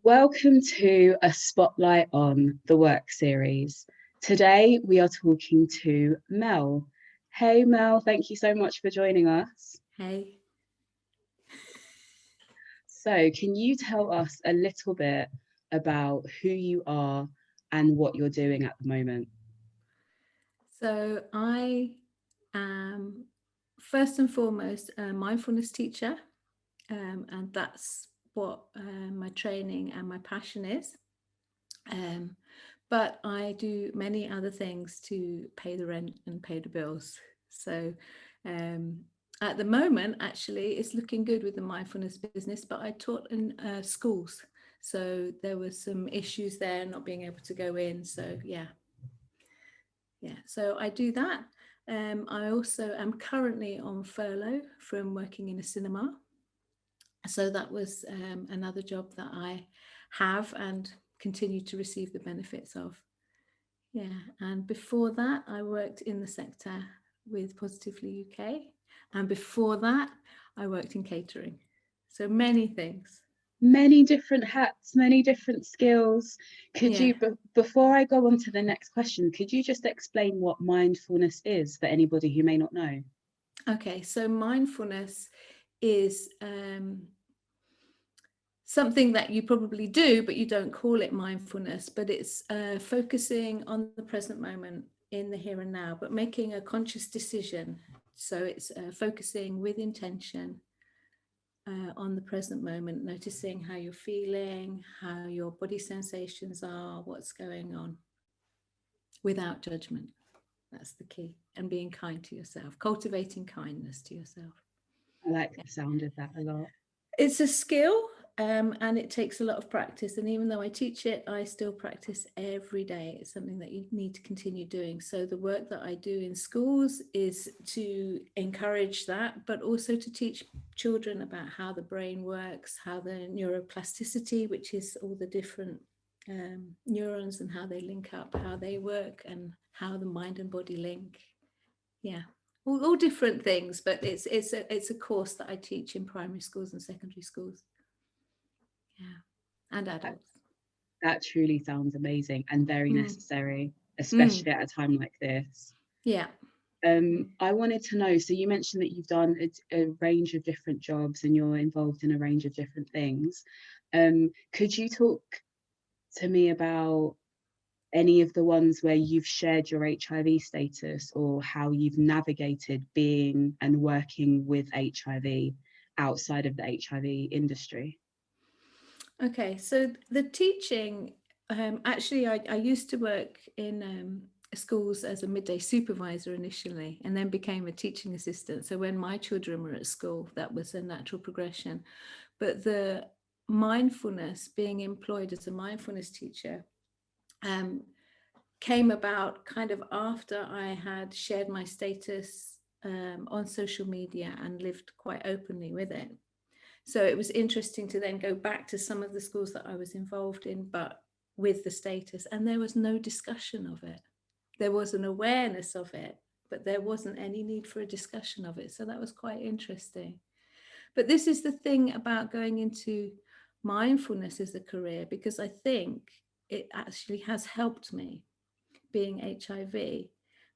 Welcome to a Spotlight on the Work series. Today we are talking to Mel. Hey Mel, thank you so much for joining us. Hey. So, can you tell us a little bit about who you are and what you're doing at the moment? So I am first and foremost a mindfulness teacher, and that's what my training and my passion is. Um, but I do many other things to pay the rent and pay the bills. So um, at the moment, actually, it's looking good with the mindfulness business, but I taught in schools. So there was some issues there, not being able to go in. So so I do that. I also am currently on furlough from working in a cinema. So that was another job that I have and continue to receive the benefits of. Yeah. And before that, I worked in the sector with Positively UK. And before that, I worked in catering. So many things. Many different hats, many different skills. Could Yeah. you, before I go on to the next question, could you just explain what mindfulness is for anybody who may not know? Okay. So mindfulness is something that you probably do, but you don't call it mindfulness, but it's focusing on the present moment in the here and now, but making a conscious decision. So it's focusing with intention on the present moment, noticing how you're feeling, how your body sensations are, what's going on without judgment. That's the key. And being kind to yourself, cultivating kindness to yourself. I like the sound of that a lot. It's a skill, and it takes a lot of practice. And even though I teach it, I still practice every day. It's something that you need to continue doing. So the work that I do in schools is to encourage that, but also to teach children about how the brain works, how the neuroplasticity, which is all the different neurons and how they link up, how they work, and how the mind and body link. Yeah, all different things, but it's a course that I teach in primary schools and secondary schools. Yeah, and That, adults. that truly sounds amazing and very Mm. necessary, Mm. especially at a time like this. Yeah. I wanted to know, so you mentioned that you've done a range of different jobs and you're involved in a range of different things. Could you talk to me about any of the ones where you've shared your HIV status or how you've navigated being and working with HIV outside of the HIV industry? Okay, so the teaching, actually, I used to work in schools as a midday supervisor initially, and then became a teaching assistant. So when my children were at school, that was a natural progression. But the mindfulness, being employed as a mindfulness teacher, um, came about kind of after I had shared my status on social media and lived quite openly with it. So it was interesting to then go back to some of the schools that I was involved in, but with the status, and there was no discussion of it. There was an awareness of it, but there wasn't any need for a discussion of it. So that was quite interesting. But this is the thing about going into mindfulness as a career, because I think it actually has helped me being HIV,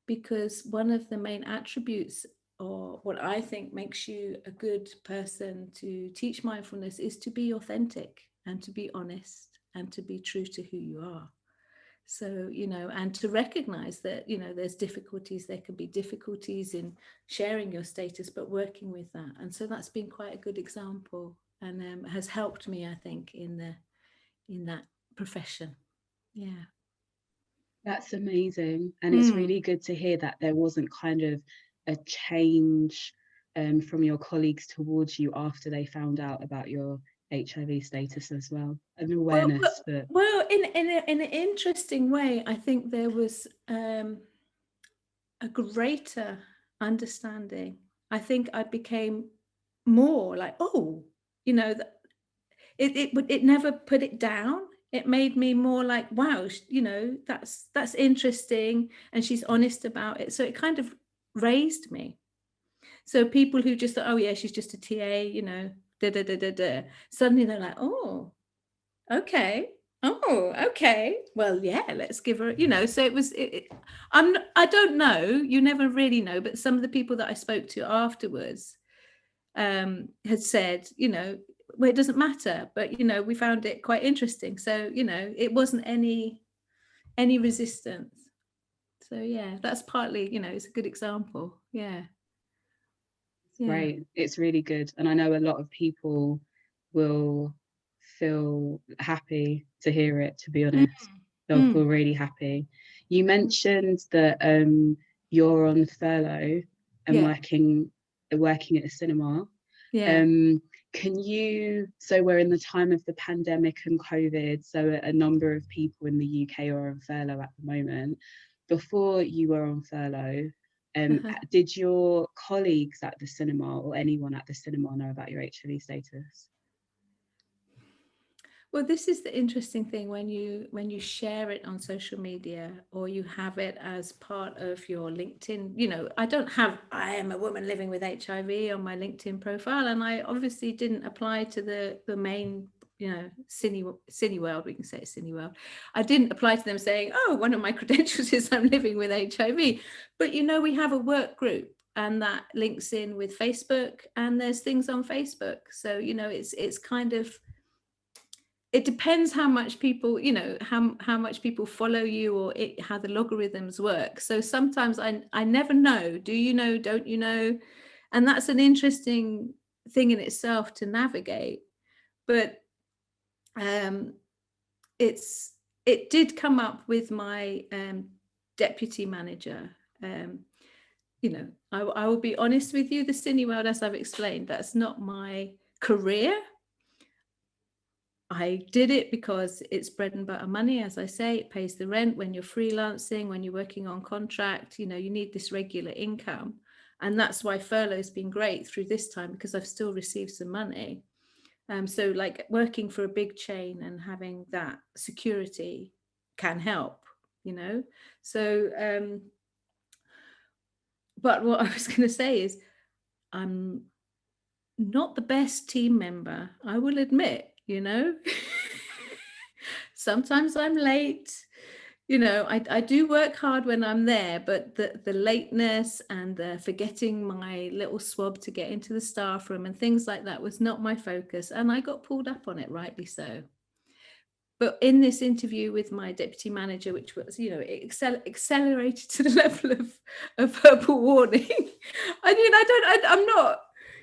because one of the main attributes, or what I think makes you a good person to teach mindfulness, is to be authentic and to be honest and to be true to who you are. So, and to recognize that, there's difficulties, there can be difficulties in sharing your status, but working with that. And so that's been quite a good example, and has helped me, I think, in that profession. Yeah. That's amazing. And it's Mm. really good to hear that there wasn't kind of a change from your colleagues towards you after they found out about your HIV status as well, an Well, awareness. But in an interesting way, I think there was a greater understanding. I think I became more like, oh, that it never put it down. It made me more like, wow, that's interesting, and she's honest about it. So it kind of raised me. So people who just thought, oh yeah, she's just a TA, da da da da da. Suddenly they're like, oh. Okay. Oh, okay. Well, yeah, let's give her, so I don't know, you never really know, but some of the people that I spoke to afterwards had said, well, it doesn't matter, but we found it quite interesting. So, it wasn't any resistance. So yeah, that's partly, it's a good example. Yeah. Yeah. Great. It's really good. And I know a lot of people will feel happy to hear it, to be Mm, honest. They'll mm, feel really happy. You mentioned that you're on furlough and yeah. working at a cinema. Yeah. Um, so we're in the time of the pandemic and COVID, so a number of people in the UK are on furlough at the moment. Before you were on furlough, Uh-huh. did your colleagues at the cinema or anyone at the cinema know about your HIV status? Well, this is the interesting thing when you share it on social media or you have it as part of your LinkedIn. I don't have "I am a woman living with HIV" on my LinkedIn profile, and I obviously didn't apply to the main, Cineworld. We can say it's Cineworld. I didn't apply to them saying, "Oh, one of my credentials is I'm living with HIV," but we have a work group. And that links in with Facebook, and there's things on Facebook. So it's kind of, it depends how much people, how much people follow you, or how the logarithms work. So sometimes I never know, do you know, don't you know? And that's an interesting thing in itself to navigate. But um it did come up with my deputy manager. I will be honest with you, the cine world, as I've explained, that's not my career. I did it because it's bread and butter money. As I say, it pays the rent when you're freelancing, when you're working on contract, you need this regular income. And that's why furlough's been great through this time, because I've still received some money. So like working for a big chain and having that security can help, you know? So, but what I was going to say is I'm not the best team member, I will admit. Sometimes I'm late. I do work hard when I'm there, but the lateness and the forgetting my little swab to get into the staff room and things like that was not my focus. And I got pulled up on it, rightly so. But in this interview with my deputy manager, which was, it accelerated to the level of verbal warning. I'm not,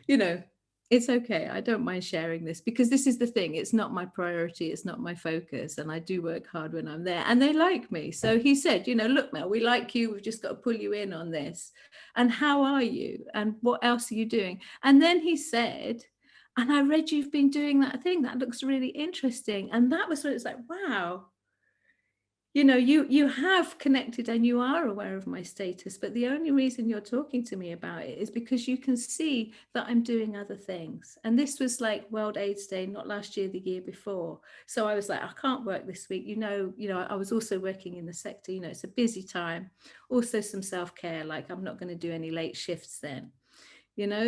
you know, it's okay. I don't mind sharing this, because this is the thing. It's not my priority. It's not my focus. And I do work hard when I'm there, and they like me. So he said, look, Mel, we like you. We've just got to pull you in on this. And how are you? And what else are you doing? And then he said, and I read you've been doing that thing. That looks really interesting. And that was when it's like, wow, you have connected and you are aware of my status, but the only reason you're talking to me about it is because you can see that I'm doing other things. And this was like World AIDS Day, not last year, the year before. So I was like, I can't work this week. I was also working in the sector, it's a busy time. Also some self-care, like I'm not going to do any late shifts then.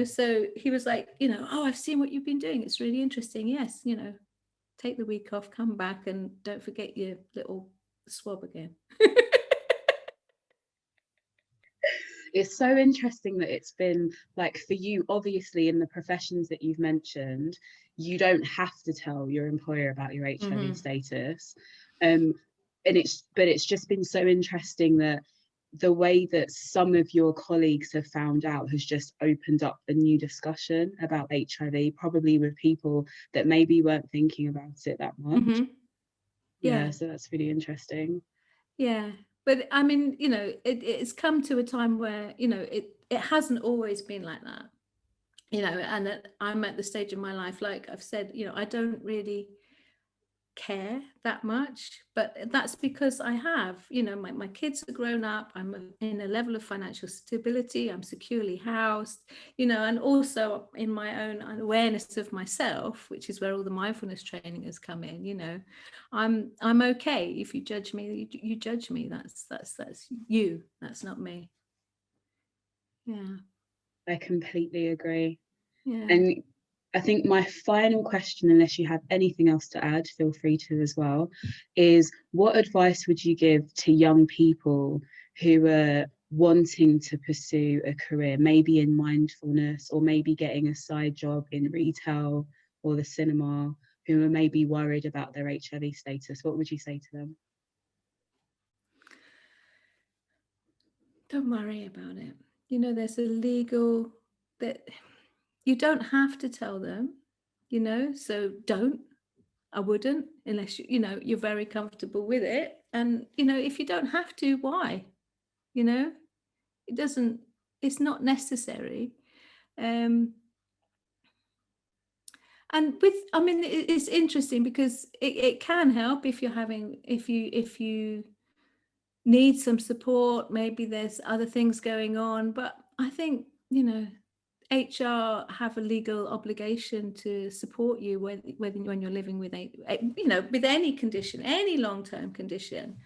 So he was like, oh, I've seen what you've been doing. It's really interesting. Yes, take the week off, come back, and don't forget your little swab again. It's so interesting that it's been like, for you, obviously in the professions that you've mentioned, you don't have to tell your employer about your HIV Mm-hmm. status. And it's just been so interesting that the way that some of your colleagues have found out has just opened up a new discussion about HIV, probably with people that maybe weren't thinking about it that much. Mm-hmm. Yeah, Yeah, so that's really interesting. yeah. But I mean, it's come to a time where, it hasn't always been like that. And I'm at the stage of my life, like I've said, I don't really care that much, but that's because I have, my kids are grown up, I'm in a level of financial stability, I'm securely housed, and also in my own awareness of myself, which is where all the mindfulness training has come in. I'm okay. If you judge me, you judge me. That's you, that's not me. Yeah. I completely agree. Yeah. And I think my final question, unless you have anything else to add, feel free to as well, is what advice would you give to young people who are wanting to pursue a career, maybe in mindfulness or maybe getting a side job in retail or the cinema, who are maybe worried about their HIV status? What would you say to them? Don't worry about it. You know, there's a legal that you don't have to tell them, you know, so don't. I wouldn't unless you know you're very comfortable with it. And you know, if you don't have to, why? You know, it doesn't. It's not necessary. Um, and with, I mean, it's interesting because it can help if you're having, if you need some support. Maybe there's other things going on, but I think you know HR have a legal obligation to support you when you're living with you know, with any condition, any long-term condition.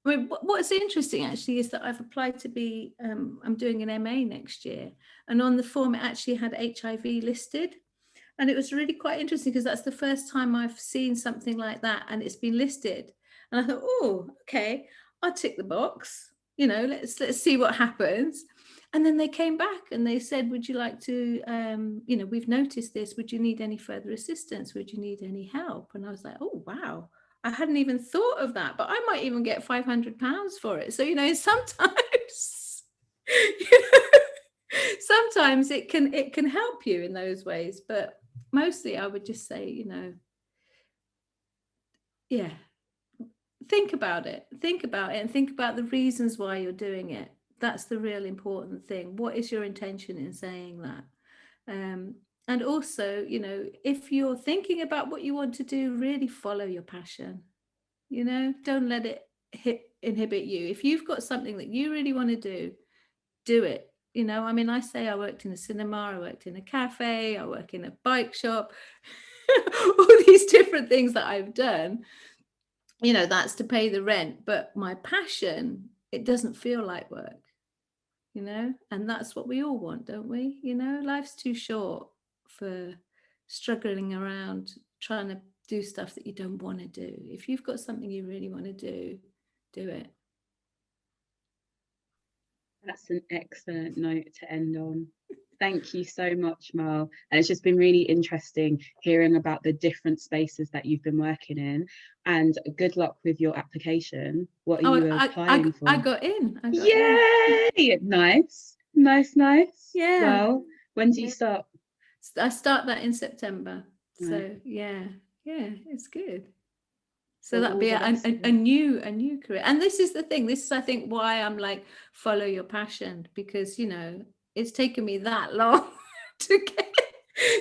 I mean, what's interesting actually is that I've applied to be, I'm doing an MA next year, and on the form it actually had HIV listed. And it was really quite interesting because that's the first time I've seen something like that and it's been listed. And I thought, oh, okay, I'll tick the box. You know, let's see what happens. And then they came back and they said, would you like to, you know, we've noticed this. Would you need any further assistance? Would you need any help? And I was like, oh, wow. I hadn't even thought of that, but I might even get £500 for it. So, you know, sometimes, you know, sometimes it can help you in those ways. But mostly I would just say, you know, yeah, think about it and think about the reasons why you're doing it. That's the real important thing. What is your intention in saying that? And also, you know, if you're thinking about what you want to do, really follow your passion. You know, don't let it inhibit you. If you've got something that you really want to do it. You know, I mean, I say I worked in a cinema, I worked in a cafe, I work in a bike shop, all these different things that I've done. You know, that's to pay the rent. But my passion, it doesn't feel like work, you know, and that's what we all want, don't we? You know, life's too short for struggling around trying to do stuff that you don't want to do. If you've got something you really want to do it. That's an excellent note to end on. Thank you so much, Mel. And it's just been really interesting hearing about the different spaces that you've been working in. And good luck with your application. What are Oh, you applying I for? got in. I got in. Yay! Nice, nice, nice. Yeah. Well, when do you Yeah. start? I start that in September. Right. So yeah, it's good. So Well, that'd all be the best of a luck. new career. And this is the thing. This is, I think, why I'm like, follow your passion, because you know it's taken me that long to get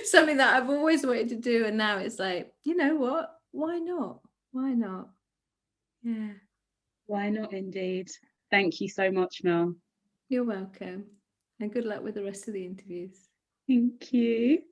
something that I've always wanted to do, and now it's like, you know what? Why not? Why not? Yeah, Why not, indeed? Thank you so much, Mel. you're welcome, and good luck with the rest of the interviews. Thank you.